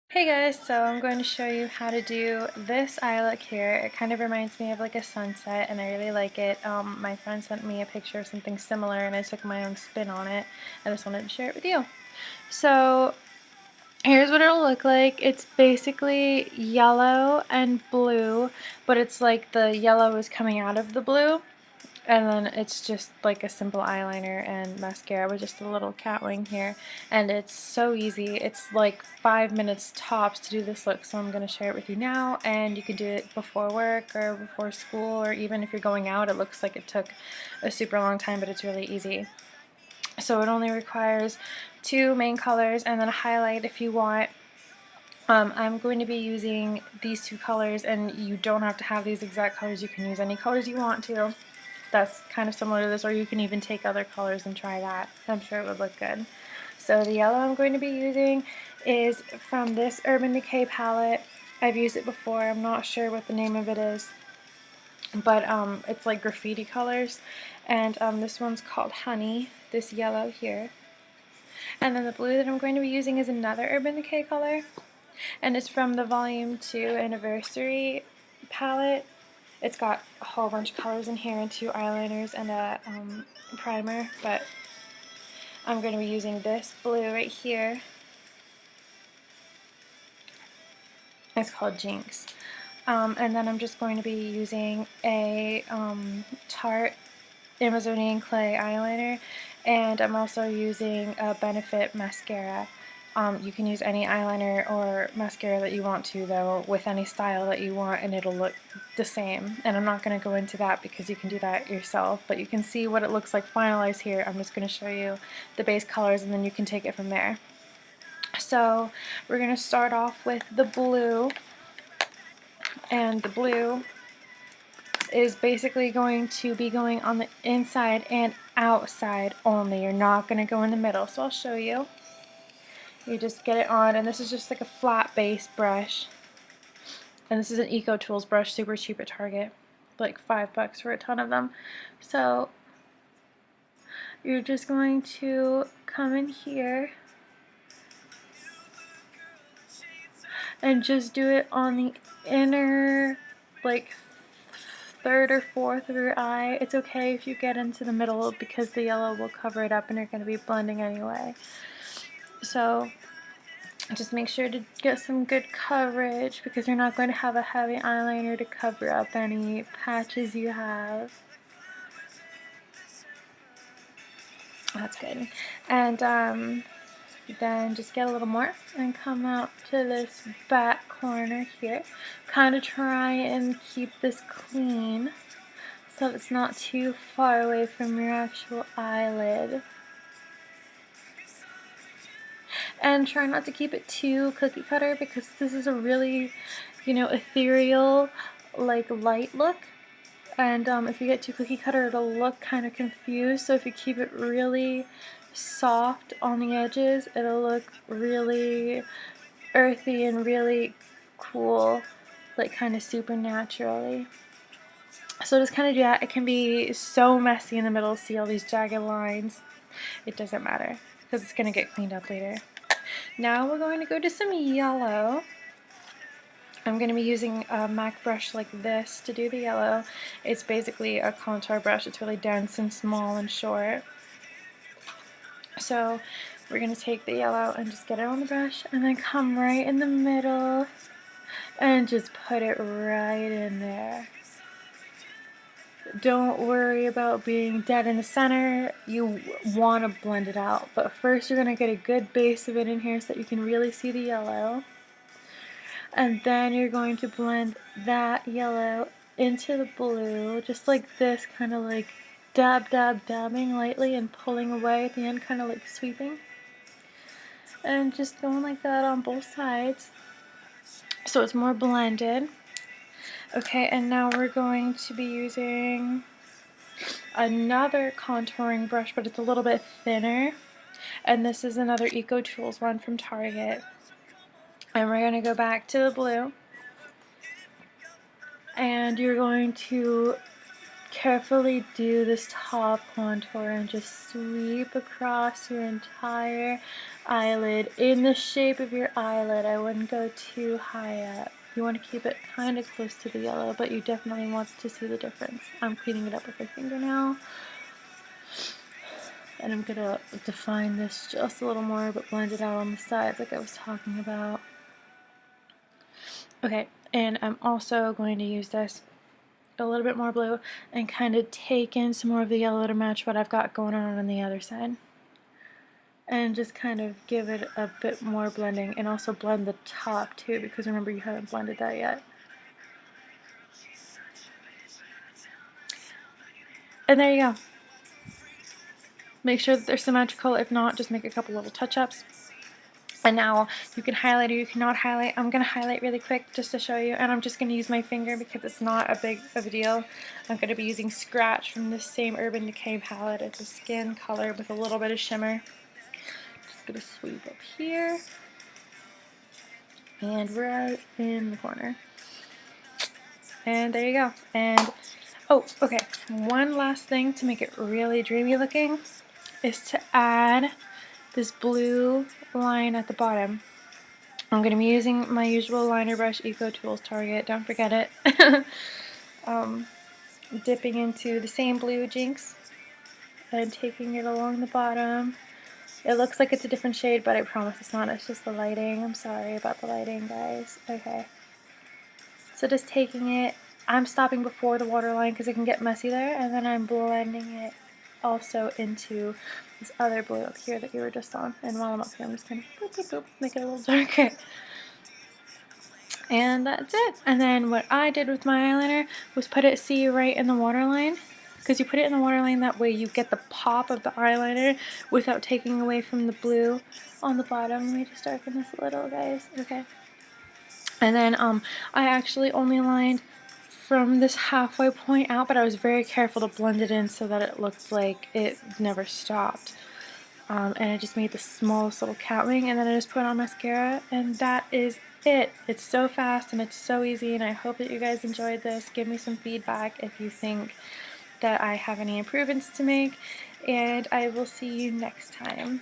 Hey guys, so I'm going to show you how to do this eye look here. It kind of reminds me of like a sunset and I really like it. My friend sent me a picture of something similar and I took my own spin on it. I just wanted to share it with you. So here's what it'll look like. It's basically yellow and blue, but it's like the yellow is coming out of the blue. And then it's just like a simple eyeliner and mascara with just a little cat wing here. And it's so easy. It's like 5 minutes tops to do this look, so I'm going to share it with you now. And you can do it before work or before school, or even if you're going out. It looks like it took a super long time, but it's really easy. So it only requires 2 main colors and then a highlight if you want. I'm going to be using these 2 colors, and you don't have to have these exact colors. You can use any colors you want to. That's kind of similar to this, or you can even take other colors and try that. I'm sure it would look good. So the yellow I'm going to be using is from this Urban Decay palette. I've used it before. I'm not sure what the name of it is, but it's like graffiti colors, and this one's called Honey, this yellow here. And then the blue that I'm going to be using is another Urban Decay color, and it's from the Volume 2 Anniversary palette. It's got a whole bunch of colors in here and 2 eyeliners and a primer, but I'm going to be using this blue right here. It's called Jinx. And then I'm just going to be using a Tarte Amazonian Clay eyeliner, and I'm also using a Benefit mascara. You can use any eyeliner or mascara that you want to, though, with any style that you want, and it'll look the same. And I'm not going to go into that because you can do that yourself, but you can see what it looks like finalized here. I'm just going to show you the base colors, and then you can take it from there. So we're going to start off with the blue, and the blue is basically going to be going on the inside and outside only. You're not going to go in the middle, so I'll show you. You just get it on, and this is just like a flat base brush. And this is an Eco Tools brush, super cheap at Target, like $5 for a ton of them. So you're just going to come in here and just do it on the inner, like, third or fourth of your eye. It's okay if you get into the middle because the yellow will cover it up and you're going to be blending anyway. So just make sure to get some good coverage because you're not going to have a heavy eyeliner to cover up any patches you have. That's good. And then just get a little more and come out to this back corner here. Kind of try and keep this clean so it's not too far away from your actual eyelid. And try not to keep it too cookie cutter because this is a really, ethereal, like, light look. And if you get too cookie cutter, it'll look kind of confused. So if you keep it really soft on the edges, it'll look really earthy and really cool, like kind of supernaturally. So just kind of do that. It can be so messy in the middle, see all these jagged lines. It doesn't matter because it's going to get cleaned up later. Now we're going to go to some yellow. I'm going to be using a MAC brush like this to do the yellow. It's basically a contour brush. It's really dense and small and short. So we're going to take the yellow and just get it on the brush and then come right in the middle and just put it right in there. Don't worry about being dead in the center. You want to blend it out, but first you're going to get a good base of it in here so that you can really see the yellow. And then you're going to blend that yellow into the blue, just like this, kind of like dabbing lightly and pulling away at the end, kind of like sweeping. And just going like that on both sides so it's more blended. Okay, and now we're going to be using another contouring brush, but it's a little bit thinner. And this is another Eco Tools one from Target. And we're going to go back to the blue. And you're going to carefully do this top contour and just sweep across your entire eyelid in the shape of your eyelid. I wouldn't go too high up. You want to keep it kind of close to the yellow, but you definitely want to see the difference. I'm cleaning it up with my finger now. And I'm going to define this just a little more, but blend it out on the sides like I was talking about. Okay, and I'm also going to use this a little bit more blue and kind of take in some more of the yellow to match what I've got going on the other side. And just kind of give it a bit more blending, and also blend the top too, because remember you haven't blended that yet. And there you go. Make sure that they're symmetrical. If not, just make a couple little touch-ups. And now you can highlight or you cannot highlight. I'm going to highlight really quick just to show you, and I'm just going to use my finger because it's not a big of a deal. I'm going to be using Scratch from this same Urban Decay palette. It's a skin color with a little bit of shimmer. Just going to sweep up here and right in the corner. And there you go. And oh, okay, one last thing to make it really dreamy looking is to add this blue line at the bottom. I'm going to be using my usual liner brush, Eco Tools Target, don't forget it. Dipping into the same blue Jinx and taking it along the bottom. It looks like it's a different shade, but I promise it's not. It's just the lighting. I'm sorry about the lighting, guys. Okay. So just taking it, I'm stopping before the waterline because it can get messy there, and then I'm blending it also into this other blue up here that you were just on. And while I'm up here, I'm just going to boop, boop, boop, make it a little darker. And that's it. And then what I did with my eyeliner was put it, see, right in the waterline. Because you put it in the waterline, that way you get the pop of the eyeliner without taking away from the blue on the bottom. Let me just darken this a little, guys. Okay. And then I actually only lined from this halfway point out, but I was very careful to blend it in so that it looked like it never stopped. And I just made the smallest little cat wing, and then I just put on mascara, and that is it. It's so fast and it's so easy, and I hope that you guys enjoyed this. Give me some feedback if you think that I have any improvements to make, and I will see you next time.